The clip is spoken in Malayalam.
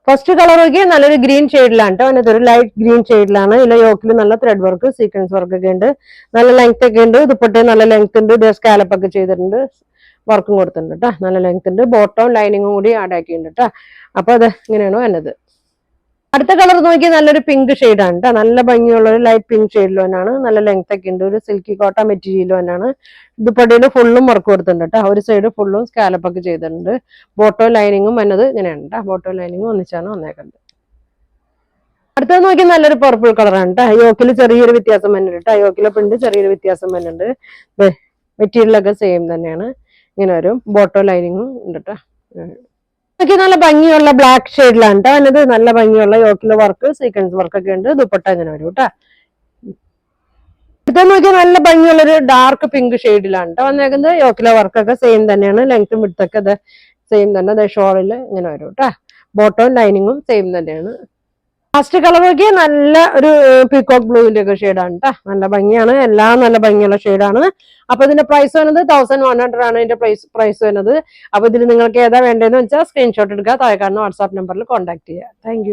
ഫസ്റ്റ് കളർ നോക്കി നല്ലൊരു ഗ്രീൻ ഷെയ്ഡിലാണ് കേട്ടോ. അതിനകത്ത് ഒരു ലൈറ്റ് ഗ്രീൻ ഷെയ്ഡിലാണ്. ഇതിലെ യോക്കിൽ നല്ല ത്രെഡ് വർക്ക് സീക്വൻസ് വർക്ക് ഒക്കെ ഉണ്ട്. നല്ല ലെങ്ത് ഒക്കെ ഉണ്ട്. ദുപ്പട്ട നല്ല ലെങ്ത് ഉണ്ട്. സ്കാലപ്പ് ഒക്കെ ചെയ്തിട്ടുണ്ട്. വർക്കും കൊടുത്തിട്ടുണ്ട് കേട്ടോ. നല്ല ലെങ്ത് ഉണ്ട്. ബോട്ടവും ലൈനിങ്ങും കൂടി ആഡ് ആക്കിയിട്ടുണ്ട് കേട്ടോ. അപ്പൊ അത് ഇങ്ങനെയാണോ എന്നത്. അടുത്ത കളർ നോക്കി നല്ലൊരു പിങ്ക് ഷെയ്ഡാണ് കേട്ടോ. നല്ല ഭംഗിയുള്ള ഒരു ലൈറ്റ് പിങ്ക് ഷെയ്ഡിൽ തന്നെയാണ്. നല്ല ലെങ്ത് ഒക്കെ ഉണ്ട്. ഒരു സിൽക്കി കോട്ടൺ മെറ്റീരിയൽ തന്നെയാണ്. ദുപ്പട്ടയിൽ ഫുള്ളും വർക്ക് കൊടുത്തിട്ടുണ്ട് കേട്ടോ. ഒരു സൈഡ് ഫുള്ളും സ്കാലപ്പ് ഒക്കെ ചെയ്തിട്ടുണ്ട്. ബോട്ടോ ലൈനിങ്ങും വന്നത് ഇങ്ങനെയാണ് കേട്ടോ. ബോട്ടോ ലൈനിങ്ങും ഒന്നിച്ചാണ് വന്നേക്കുന്നത്. അടുത്തത് നോക്കി നല്ലൊരു പർപ്പിൾ കളറാണ് കേട്ടോ. യോക്കിൽ ചെറിയൊരു വ്യത്യാസം വരുന്നുണ്ട് കേട്ടോ. യോക്കിലെ പ്രിന്റ് ചെറിയൊരു വ്യത്യാസം വരുന്നുണ്ട്. മെറ്റീരിയലൊക്കെ സെയിം തന്നെയാണ്. ഇങ്ങനെ വരും. ബോട്ടോ ലൈനിങ്ങും ഉണ്ട് കേട്ടോ. നോക്കി നല്ല ഭംഗിയുള്ള ബ്ലാക്ക് ഷെയ്ഡിലാണ് കേട്ടോ. അതിനത് നല്ല ഭംഗിയുള്ള യോക്കിലെ വർക്ക് സീക്വൻസ് വർക്ക് ഒക്കെ ഉണ്ട്. ദുപ്പട്ട ഇങ്ങനെ വരും കേട്ടോ. ഇത് നോക്കിയാൽ നല്ല ഭംഗിയുള്ളൊരു ഡാർക്ക് പിങ്ക് ഷെയ്ഡിലാണ് കേട്ടോ വന്നേക്കുന്നത്. യോക്കിലെ വർക്കൊക്കെ സെയിം തന്നെയാണ്. ലെങ്ത്തും വിഡ്ത്തൊക്കെ ഇത് സെയിം തന്നെ. ഷോളിൽ ഇങ്ങനെ വരും കേട്ടോ. ബോട്ടവും ലൈനിങ്ങും സെയിം തന്നെയാണ്. ലാസ്റ്റ് കളർ നോക്കിയാൽ നല്ല ഒരു പീകോക്ക് ബ്ലൂവിന്റെ ഒക്കെ ഷെയ്ഡാണ് കേട്ടോ. നല്ല ഭംഗിയാണ്. എല്ലാം നല്ല ഭംഗിയുള്ള ഷെയ്ഡാണ്. അപ്പൊ ഇതിന്റെ പ്രൈസ് വരുന്നത് 1100 ആണ് ഇതിന്റെ പ്രൈസ് വരുന്നത്. അപ്പൊ ഇതിൽ നിങ്ങൾക്ക് ഏതാ വേണ്ടതെന്ന് വെച്ചാൽ സ്ക്രീൻഷോട്ട് എടുക്കുക. താഴെ കാണുന്ന വാട്സാപ്പ് നമ്പറിൽ കോൺടാക്ട് ചെയ്യുക. താങ്ക്